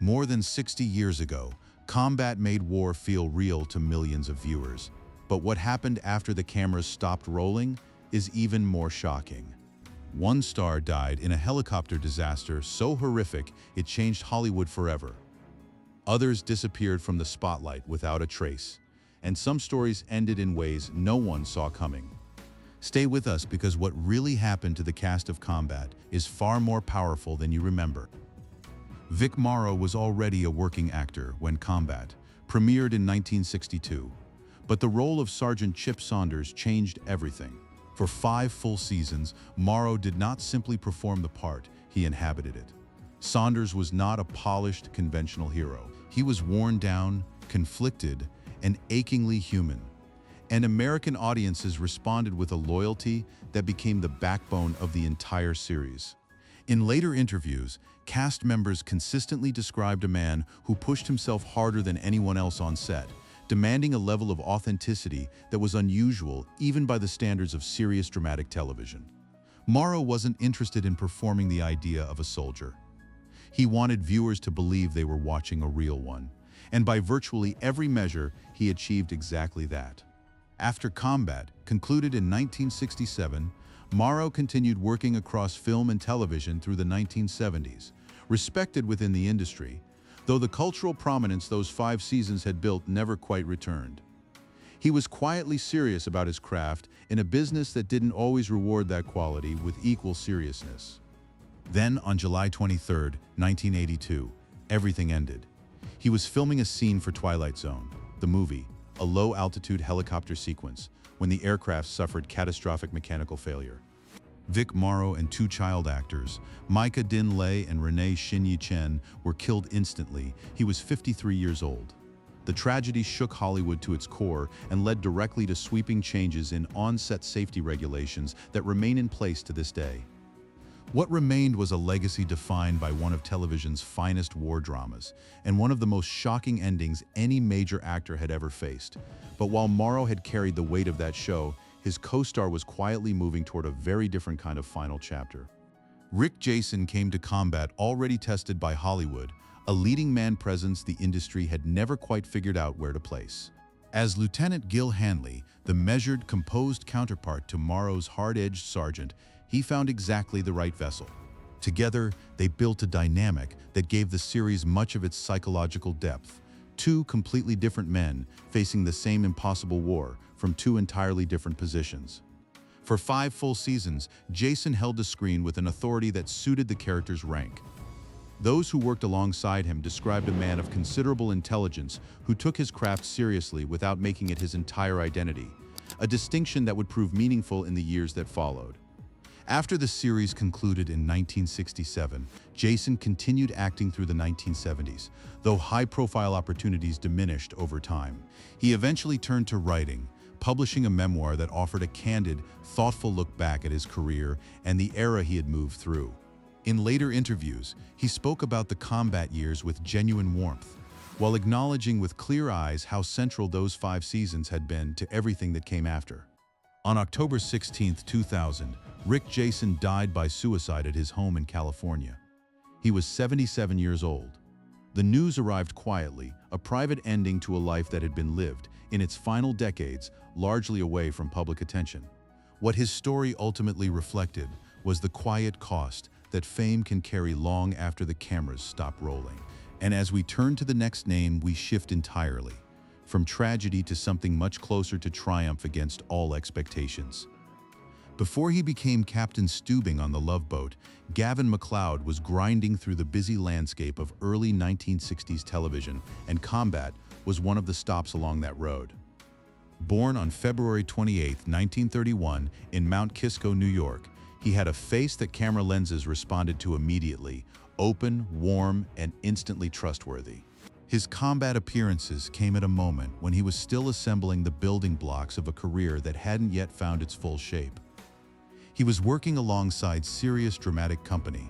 More than 60 years ago, combat made war feel real to millions of viewers. But what happened after the cameras stopped rolling is even more shocking. One star died in a helicopter disaster so horrific it changed Hollywood forever. Others disappeared from the spotlight without a trace, and some stories ended in ways no one saw coming. Stay with us because what really happened to the cast of Combat is far more powerful than you remember. Vic Morrow was already a working actor when Combat premiered in 1962, but the role of Sergeant Chip Saunders changed everything. For 5 full seasons, Morrow did not simply perform the part, he inhabited it. Saunders was not a polished, conventional hero. He was worn down, conflicted, and achingly human. And American audiences responded with a loyalty that became the backbone of the entire series. In later interviews, cast members consistently described a man who pushed himself harder than anyone else on set, demanding a level of authenticity that was unusual even by the standards of serious dramatic television. Morrow wasn't interested in performing the idea of a soldier. He wanted viewers to believe they were watching a real one, and by virtually every measure, he achieved exactly that. After Combat concluded in 1967, Morrow continued working across film and television through the 1970s, respected within the industry, though the cultural prominence those 5 seasons had built never quite returned. He was quietly serious about his craft in a business that didn't always reward that quality with equal seriousness. Then, on July 23, 1982, everything ended. He was filming a scene for Twilight Zone, the movie, a low-altitude helicopter sequence, when the aircraft suffered catastrophic mechanical failure. Vic Morrow and 2 child actors, Micah Din Lay and Renee Shin-Yi Chen, were killed instantly. He was 53 years old. The tragedy shook Hollywood to its core and led directly to sweeping changes in on-set safety regulations that remain in place to this day. What remained was a legacy defined by one of television's finest war dramas, and one of the most shocking endings any major actor had ever faced. But while Morrow had carried the weight of that show, his co-star was quietly moving toward a very different kind of final chapter. Rick Jason came to Combat already tested by Hollywood, a leading man presence the industry had never quite figured out where to place. As Lieutenant Gil Hanley, the measured, composed counterpart to Morrow's hard-edged sergeant, he found exactly the right vessel. Together, they built a dynamic that gave the series much of its psychological depth. 2 completely different men facing the same impossible war from 2 entirely different positions. For 5 full seasons, Jason held the screen with an authority that suited the character's rank. Those who worked alongside him described a man of considerable intelligence who took his craft seriously without making it his entire identity, a distinction that would prove meaningful in the years that followed. After the series concluded in 1967, Jason continued acting through the 1970s, though high-profile opportunities diminished over time. He eventually turned to writing, publishing a memoir that offered a candid, thoughtful look back at his career and the era he had moved through. In later interviews, he spoke about the Combat years with genuine warmth, while acknowledging with clear eyes how central those 5 seasons had been to everything that came after. On October 16, 2000, Rick Jason died by suicide at his home in California. He was 77 years old. The news arrived quietly, a private ending to a life that had been lived, in its final decades, largely away from public attention. What his story ultimately reflected was the quiet cost that fame can carry long after the cameras stop rolling. And as we turn to the next name, we shift entirely, from tragedy to something much closer to triumph against all expectations. Before he became Captain Steubing on the Love Boat, Gavin MacLeod was grinding through the busy landscape of early 1960s television, and Combat was one of the stops along that road. Born on February 28, 1931, in Mount Kisco, New York, he had a face that camera lenses responded to immediately, open, warm, and instantly trustworthy. His Combat appearances came at a moment when he was still assembling the building blocks of a career that hadn't yet found its full shape. He was working alongside serious dramatic company,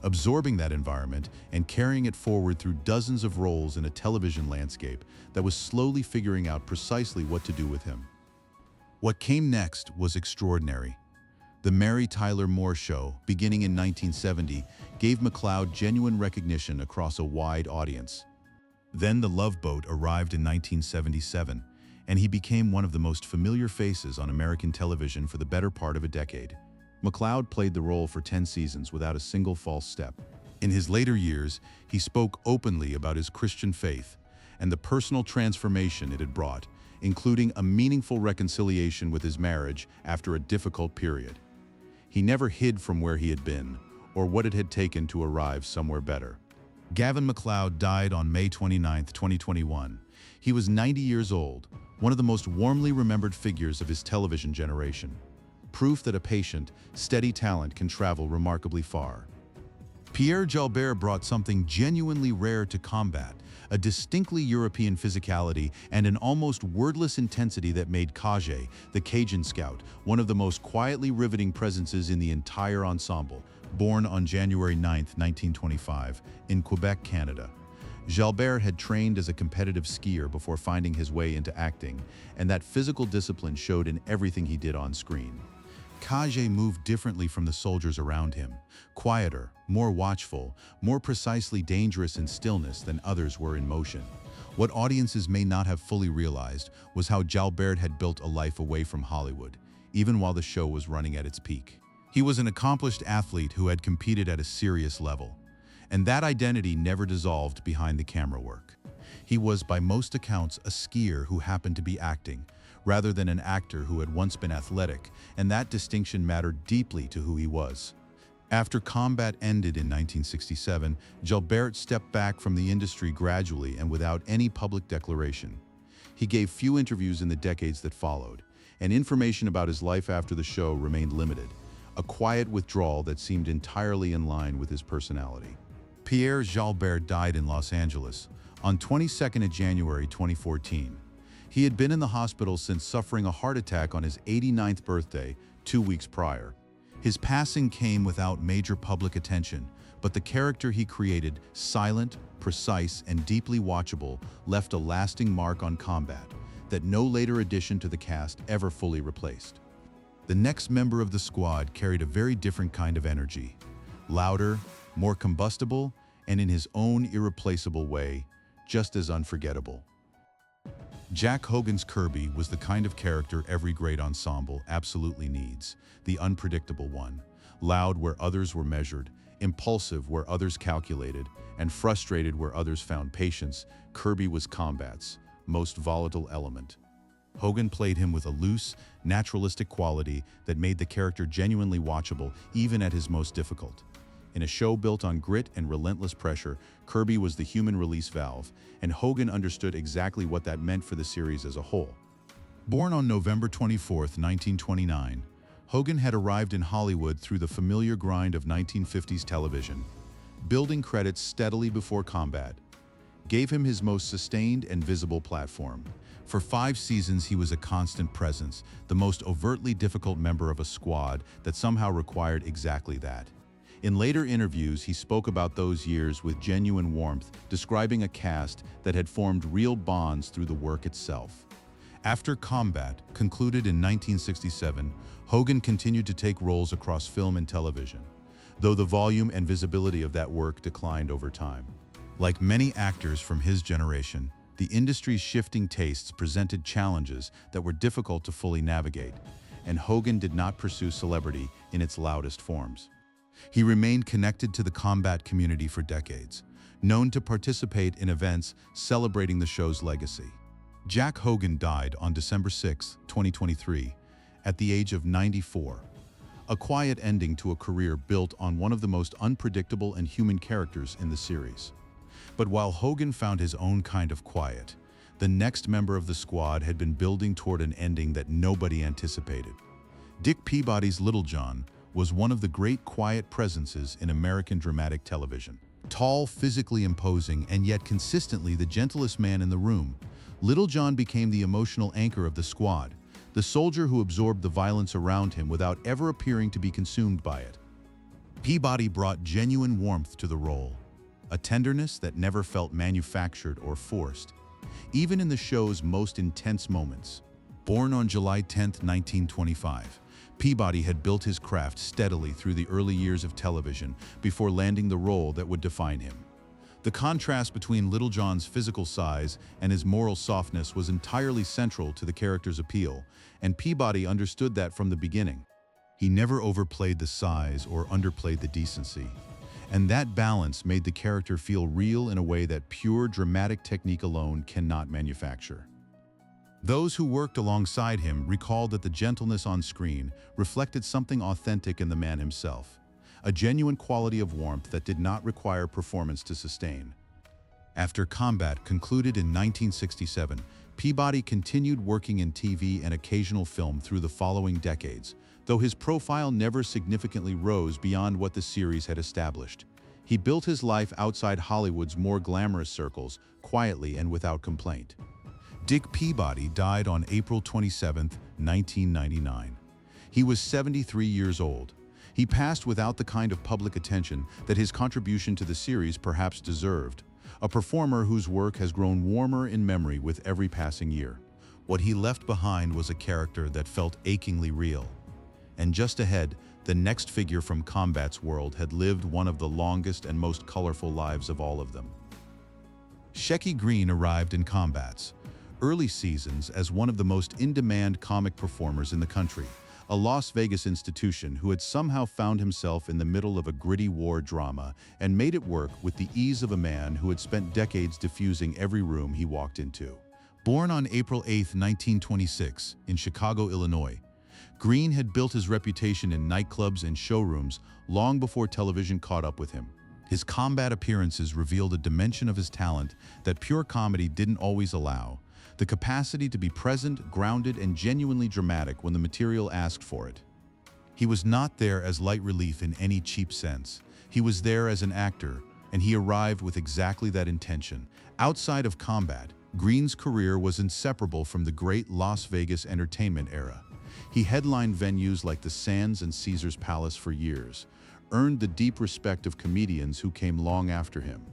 absorbing that environment and carrying it forward through dozens of roles in a television landscape that was slowly figuring out precisely what to do with him. What came next was extraordinary. The Mary Tyler Moore Show, beginning in 1970, gave MacLeod genuine recognition across a wide audience. Then The Love Boat arrived in 1977, and he became one of the most familiar faces on American television for the better part of a decade. MacLeod played the role for 10 seasons without a single false step. In his later years, he spoke openly about his Christian faith and the personal transformation it had brought, including a meaningful reconciliation with his marriage after a difficult period. He never hid from where he had been or what it had taken to arrive somewhere better. Gavin MacLeod died on May 29, 2021. He was 90 years old, one of the most warmly remembered figures of his television generation. Proof that a patient, steady talent can travel remarkably far. Pierre Jalbert brought something genuinely rare to combat, a distinctly European physicality and an almost wordless intensity that made Kage, the Cajun Scout, one of the most quietly riveting presences in the entire ensemble. Born on January 9, 1925, in Quebec, Canada. Jalbert had trained as a competitive skier before finding his way into acting, and that physical discipline showed in everything he did on screen. Kage moved differently from the soldiers around him, quieter, more watchful, more precisely dangerous in stillness than others were in motion. What audiences may not have fully realized was how Jalbert had built a life away from Hollywood, even while the show was running at its peak. He was an accomplished athlete who had competed at a serious level, and that identity never dissolved behind the camera work. He was, by most accounts, a skier who happened to be acting, rather than an actor who had once been athletic, and that distinction mattered deeply to who he was. After Combat ended in 1967, Jalbert stepped back from the industry gradually and without any public declaration. He gave few interviews in the decades that followed, and information about his life after the show remained limited, a quiet withdrawal that seemed entirely in line with his personality. Pierre Jalbert died in Los Angeles on 22nd of January 2014. He had been in the hospital since suffering a heart attack on his 89th birthday, 2 weeks prior. His passing came without major public attention, but the character he created, silent, precise, and deeply watchable, left a lasting mark on Combat that no later addition to the cast ever fully replaced. The next member of the squad carried a very different kind of energy. Louder, more combustible, and in his own irreplaceable way, just as unforgettable. Jack Hogan's Kirby was the kind of character every great ensemble absolutely needs, the unpredictable one. Loud where others were measured, impulsive where others calculated, and frustrated where others found patience, Kirby was Combat's most volatile element. Hogan played him with a loose, naturalistic quality that made the character genuinely watchable even at his most difficult. In a show built on grit and relentless pressure, Kirby was the human release valve, and Hogan understood exactly what that meant for the series as a whole. Born on November 24, 1929, Hogan had arrived in Hollywood through the familiar grind of 1950s television, building credits steadily before Combat gave him his most sustained and visible platform. For 5 seasons, he was a constant presence, the most overtly difficult member of a squad that somehow required exactly that. In later interviews, he spoke about those years with genuine warmth, describing a cast that had formed real bonds through the work itself. After Combat concluded in 1967, Hogan continued to take roles across film and television, though the volume and visibility of that work declined over time. Like many actors from his generation, the industry's shifting tastes presented challenges that were difficult to fully navigate, and Hogan did not pursue celebrity in its loudest forms. He remained connected to the Combat community for decades, known to participate in events celebrating the show's legacy. Jack Hogan died on December 6, 2023, at the age of 94, a quiet ending to a career built on one of the most unpredictable and human characters in the series. But while Hogan found his own kind of quiet, the next member of the squad had been building toward an ending that nobody anticipated. Dick Peabody's Little John was one of the great quiet presences in American dramatic television. Tall, physically imposing, and yet consistently the gentlest man in the room, Little John became the emotional anchor of the squad, the soldier who absorbed the violence around him without ever appearing to be consumed by it. Peabody brought genuine warmth to the role, a tenderness that never felt manufactured or forced, even in the show's most intense moments. Born on July 10, 1925, Peabody had built his craft steadily through the early years of television before landing the role that would define him. The contrast between Little John's physical size and his moral softness was entirely central to the character's appeal, and Peabody understood that from the beginning. He never overplayed the size or underplayed the decency, and that balance made the character feel real in a way that pure dramatic technique alone cannot manufacture. Those who worked alongside him recalled that the gentleness on screen reflected something authentic in the man himself, a genuine quality of warmth that did not require performance to sustain. After Combat concluded in 1967, Peabody continued working in TV and occasional film through the following decades, though his profile never significantly rose beyond what the series had established. He built his life outside Hollywood's more glamorous circles, quietly and without complaint. Dick Peabody died on April 27, 1999. He was 73 years old. He passed without the kind of public attention that his contribution to the series perhaps deserved, a performer whose work has grown warmer in memory with every passing year. What he left behind was a character that felt achingly real. And just ahead, the next figure from Combat's world had lived one of the longest and most colorful lives of all of them. Shecky Greene arrived in Combat's early seasons as one of the most in-demand comic performers in the country, a Las Vegas institution who had somehow found himself in the middle of a gritty war drama and made it work with the ease of a man who had spent decades diffusing every room he walked into. Born on April 8, 1926, in Chicago, Illinois, Greene had built his reputation in nightclubs and showrooms long before television caught up with him. His Combat appearances revealed a dimension of his talent that pure comedy didn't always allow, the capacity to be present, grounded, and genuinely dramatic when the material asked for it. He was not there as light relief in any cheap sense. He was there as an actor, and he arrived with exactly that intention. Outside of Combat, Greene's career was inseparable from the great Las Vegas entertainment era. He headlined venues like the Sands and Caesars Palace for years, earned the deep respect of comedians who came long after him,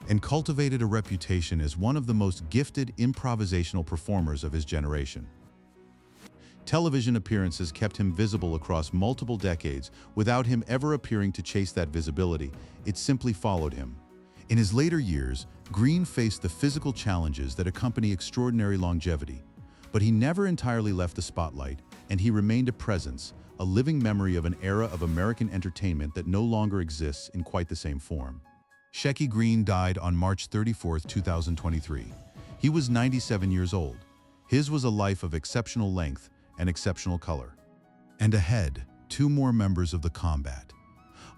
and cultivated a reputation as one of the most gifted improvisational performers of his generation. Television appearances kept him visible across multiple decades without him ever appearing to chase that visibility. It simply followed him. In his later years, Greene faced the physical challenges that accompany extraordinary longevity, but he never entirely left the spotlight, and he remained a presence, a living memory of an era of American entertainment that no longer exists in quite the same form. Shecky Greene died on March 34, 2023. He was 97 years old. His was a life of exceptional length and exceptional color. And ahead, two more members of the Combat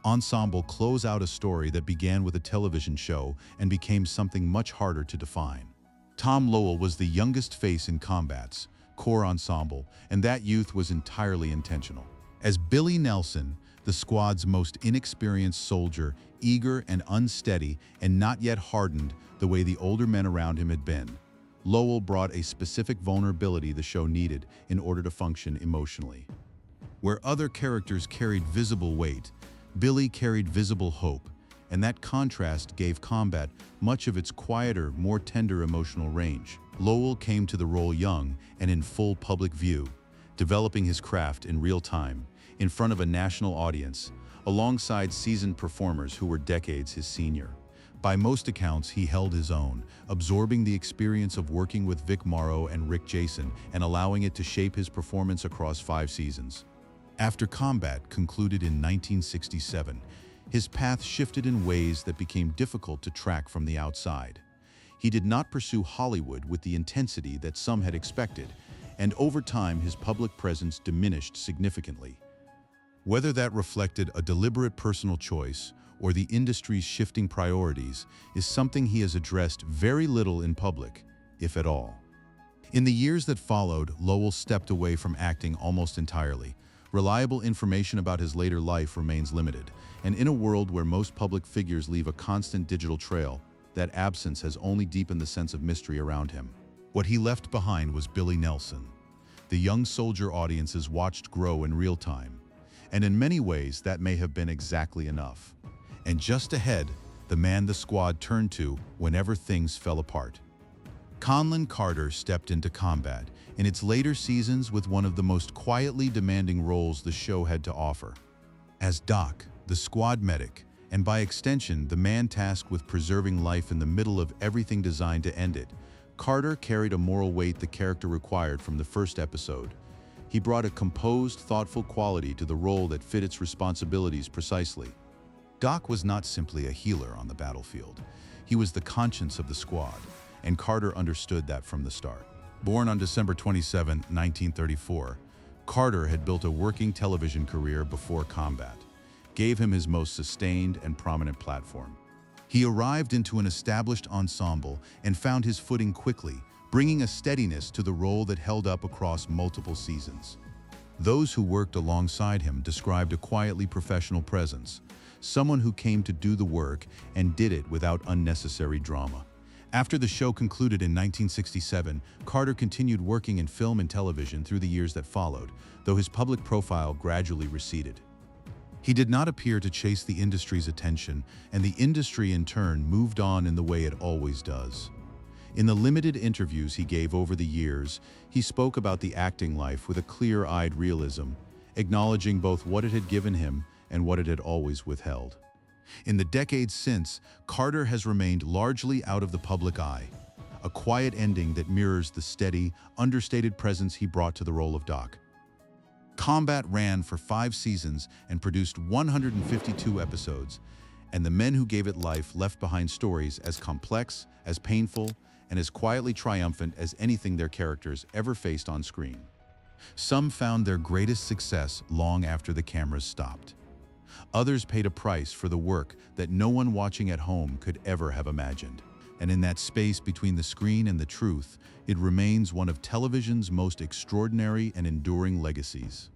ensemble close out a story that began with a television show and became something much harder to define. Tom Lowell was the youngest face in Combat's core ensemble, and that youth was entirely intentional. As Billy Nelson, the squad's most inexperienced soldier, eager and unsteady and not yet hardened the way the older men around him had been, Lowell brought a specific vulnerability the show needed in order to function emotionally. Where other characters carried visible weight, Billy carried visible hope, and that contrast gave Combat much of its quieter, more tender emotional range. Lowell came to the role young and in full public view, developing his craft in real time, in front of a national audience, alongside seasoned performers who were decades his senior. By most accounts, he held his own, absorbing the experience of working with Vic Morrow and Rick Jason and allowing it to shape his performance across 5 seasons. After Combat concluded in 1967, his path shifted in ways that became difficult to track from the outside. He did not pursue Hollywood with the intensity that some had expected, and over time his public presence diminished significantly. Whether that reflected a deliberate personal choice or the industry's shifting priorities is something he has addressed very little in public, if at all. In the years that followed, Lowell stepped away from acting almost entirely. Reliable information about his later life remains limited, and in a world where most public figures leave a constant digital trail, that absence has only deepened the sense of mystery around him. What he left behind was Billy Nelson. The young soldier audiences watched grow in real time, and in many ways that may have been exactly enough. And just ahead, the man the squad turned to whenever things fell apart. Conlon Carter stepped into Combat in its later seasons with one of the most quietly demanding roles the show had to offer. As Doc, the squad medic, and by extension, the man tasked with preserving life in the middle of everything designed to end it, Carter carried a moral weight the character required from the first episode. He brought a composed, thoughtful quality to the role that fit its responsibilities precisely. Doc was not simply a healer on the battlefield. He was the conscience of the squad, and Carter understood that from the start. Born on December 27, 1934, Carter had built a working television career before combat, gave him his most sustained and prominent platform. He arrived into an established ensemble and found his footing quickly, bringing a steadiness to the role that held up across multiple seasons. Those who worked alongside him described a quietly professional presence, someone who came to do the work and did it without unnecessary drama. After the show concluded in 1967, Carter continued working in film and television through the years that followed, though his public profile gradually receded. He did not appear to chase the industry's attention, and the industry in turn moved on in the way it always does. In the limited interviews he gave over the years, he spoke about the acting life with a clear-eyed realism, acknowledging both what it had given him and what it had always withheld. In the decades since, Carter has remained largely out of the public eye, a quiet ending that mirrors the steady, understated presence he brought to the role of Doc. Combat ran for 5 seasons and produced 152 episodes, and the men who gave it life left behind stories as complex, as painful, and as quietly triumphant as anything their characters ever faced on screen. Some found their greatest success long after the cameras stopped. Others paid a price for the work that no one watching at home could ever have imagined. And in that space between the screen and the truth, it remains one of television's most extraordinary and enduring legacies.